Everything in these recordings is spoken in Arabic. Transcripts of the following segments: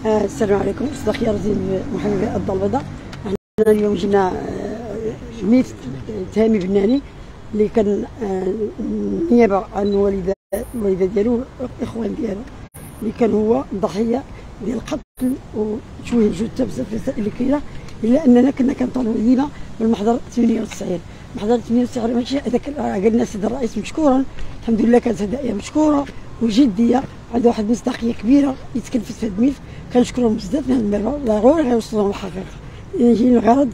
السلام عليكم. استاذ خيار الدين محمد الأرض البيضاء. احنا اليوم جينا ميت تهامي بناني اللي كان نيابه عن الوالده ديالو والاخوان ديالو اللي كان هو ضحيه ديال القتل وتشويه جثه بزاف المسائل اللي كاينه، الا اننا كنا كنطالبوا ديما بالمحضر 98. محضر 98 ماشي هذاك قالنا السيد الرئيس مشكورا، الحمد لله كانت هدايا مشكوره وجديه، عنده واحد المصداقيه كبيره يتكلف في هذا الملف، كنشكرهم بزاف من هذا المرة، ضروري غيوصلوا الحقيقه. يجي الغرض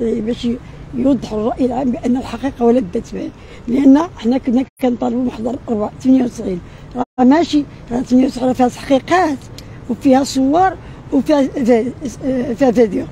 باش يوضحوا الراي العام بان الحقيقه ولا بدا تبان، لان حنا كنا كنطالبوا محضر 98. راه ماشي 98 فيها تحقيقات وفيها صور وفيها فيديو،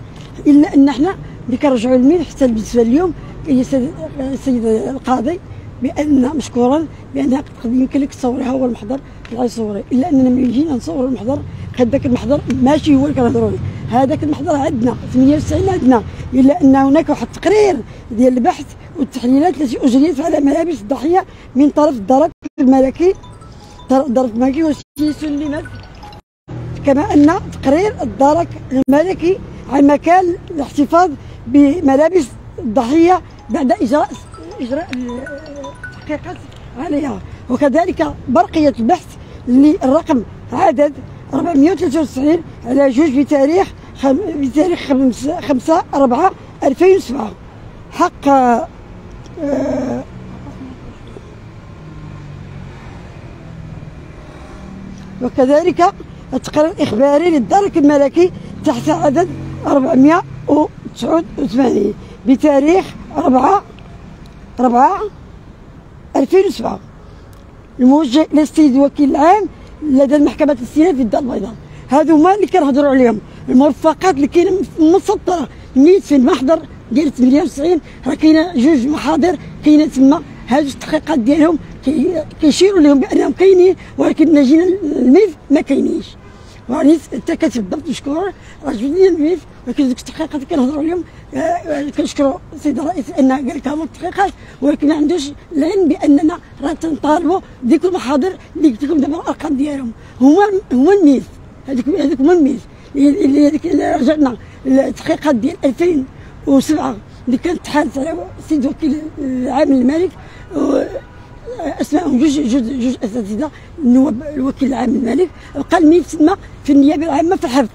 الا ان حنا اللي كنرجعوا للملف حتى بالنسبه اليوم السيد القاضي بان مشكورا بان قد يمكن لك تصوريها هو المحضر اللي غيصوري، الا اننا ملي جينا نصوروا المحضر هذاك المحضر ماشي هو اللي كنهضروا عليه، هذاك المحضر عندنا 98 عندنا، الا ان هناك واحد التقرير ديال البحث والتحليلات التي اجريت على ملابس الضحيه من طرف الدرك الملكي وسلمت، كما ان تقرير الدرك الملكي عن مكان الاحتفاظ بملابس الضحيه بعد اجراء التحقيقات عليها، وكذلك برقيه البحث اللي الرقم عدد 493 على جوج بتاريخ 5/4/2007 حق وكذلك التقرير الإخباري للدرك الملكي تحت عدد 489 بتاريخ 4/4/2007 الموجه الى السيد الوكيل العام لدى المحكمة الاستئناف في الدار البيضاء. هادو هما اللي كنهضروا عليهم، المرفقات اللي كاينه مسطره نيت في المحضر ديال 98. راه كاينه جوج محاضر كاينه تما، هادو التحقيقات ديالهم كيشيروا لهم بانهم كاينين، ولكن ملي جينا الملف ما كاينينش. راني حتى كاتب بالضبط مشكور راه جبد لي الملف، ولكن دوك التحقيقات اللي كنهضروا عليهم كنشكروا السيد الرئيس انه قال لك هما التحقيقات، ولكن ما عندوش العلم باننا راه تنطالبوا ديك المحاضر اللي قلت لكم دابا الارقام ديالهم هما الملف، هذوك هما الملف اللي رجعنا التحقيقات ديال 2007 اللي كانت تحالت على السيد وكيل العام الملك اسمائهم جوج اساتذه النواب الوكيل العام الملك، بقى الملف تما في النيابه العامه في الحفظ،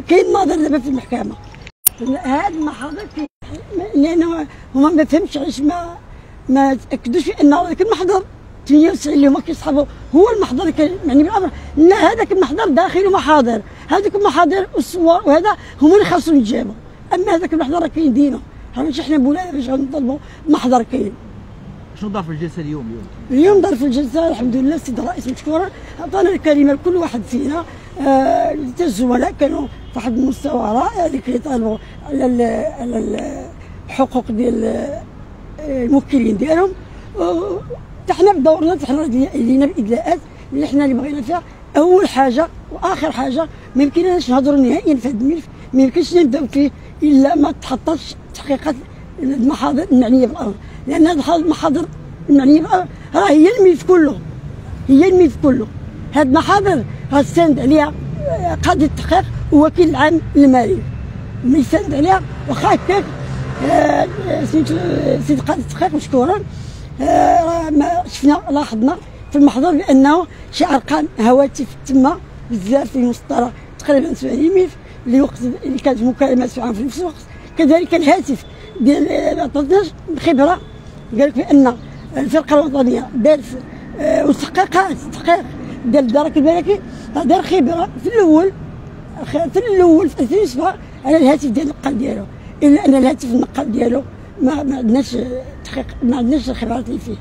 كاين ناظر دابا في المحكمه. هاد المحاضر لانه هما ما فهمتش علاش ما تاكدوش بان هذاك المحضر 98 اللي هما كيصحابوا هو المحضر اللي كان معني بالامر، لا هذاك المحضر داخل محاضر، هذوك المحاضر والصور وهذا هما اللي خاصهم يتجابوا، اما هذاك المحضر راه كاين دينا، راه ماشي حنا بولا باش غنطلبوا محضر كاين. شنو دار في الجلسه اليوم؟ اليوم دار في الجلسه الحمد لله السيد الرئيس مشكورا عطانا الكلمه لكل واحد فينا، حتى الزملاء كانوا في واحد المستوى رائع اللي كيطالبوا على الحقوق ديال الموكلين ديالهم، حنا بدورنا حنا لينا الادلاءات اللي حنا اللي بغينا فيها. اول حاجه واخر حاجه ما يمكنناش نهضروا نهائيا في هذا الملف، ما يمكنش نبداو فيه الا ما تحطش تحقيقات المحاضر المعنيه بالامر، لان هذه المحاضر المعنيه بالامر راه هي الملف كله، هي الملف كله. هذه المحاضر غتستند عليها قاضي التحقيق ووكيل العام المالي، ملي يستند عليها واخا هكاك سميتو سيد قاضي التحقيق مشكورا ما شفنا لاحظنا في المحضر بانه شي ارقام هواتف تما بزاف في المسطره تقريبا 70 ملف اللي كانت مكالمات فيها في نفس الوقت، كذلك الهاتف ديال عطاتناش خبره قال لك بان الفرقه الوطنيه دارت والتحقيقات التحقيق ديال الدرك الملكي دار خبره في الاول في 2007 على الهاتف ديال النقال ديالو، الا ان الهاتف النقال ديالو ما عندناش تحقيق، ما عندناش الخبرات اللي فيه،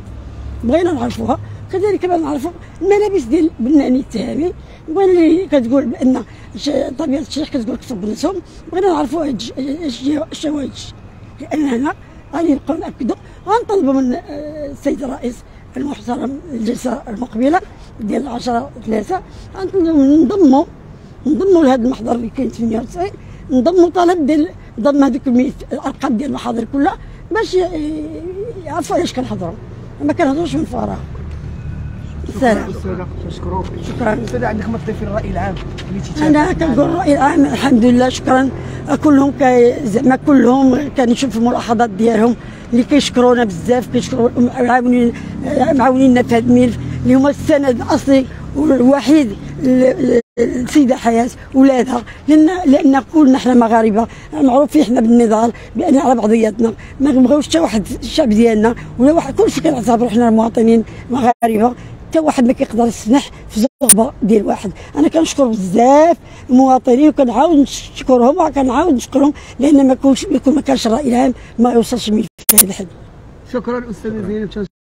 بغينا نعرفوها. كذلك بغينا نعرفوا الملابس ديال بناني التهامي، بغينا اللي كتقول بان طبيعه الشيخ كتقول كتب بنتهم، بغينا نعرفوا الشواهد، لان هنا غادي نبقاو ناكدوا، غنطلبوا من السيد الرئيس المحترم الجلسه المقبله ديال 10/3 غنطلبوا نضموا لهذا المحضر اللي كاين 98، نضموا طلب ديال ضم هذوك الارقام ديال المحاضر كلها باش يعرفوا علاش كنهضروا، ما كنهضروش من فراغ. سلام. أستاذة كنشكروك. شكرا. أستاذة عندك ما تضيفي الرأي العام اللي تيتابع؟ انا كنقول الراي العام الحمد لله شكرا كلهم زعما كلهم كنشوف الملاحظات ديالهم اللي كيشكرونا بزاف كيشكروا معاونينا في هذا الملف اللي هما السند الاصلي والوحيد السيده حياه ولادها لان كلنا حنا مغاربه معروفين حنا بالنضال بان على بعضياتنا ما نبغيوش حتى واحد الشعب ديالنا ولا واحد كلشي كنعتبروا حنا مواطنين مغاربه حتى واحد ما كيقدر يسمح في زغبه ديال واحد. انا كنشكر بزاف المواطنين وكنعاود نشكرهم وكنعاود نشكرهم لان ما كانش الراي العام ما يوصلش من هذا الحد. شكرا أستاذة زينب.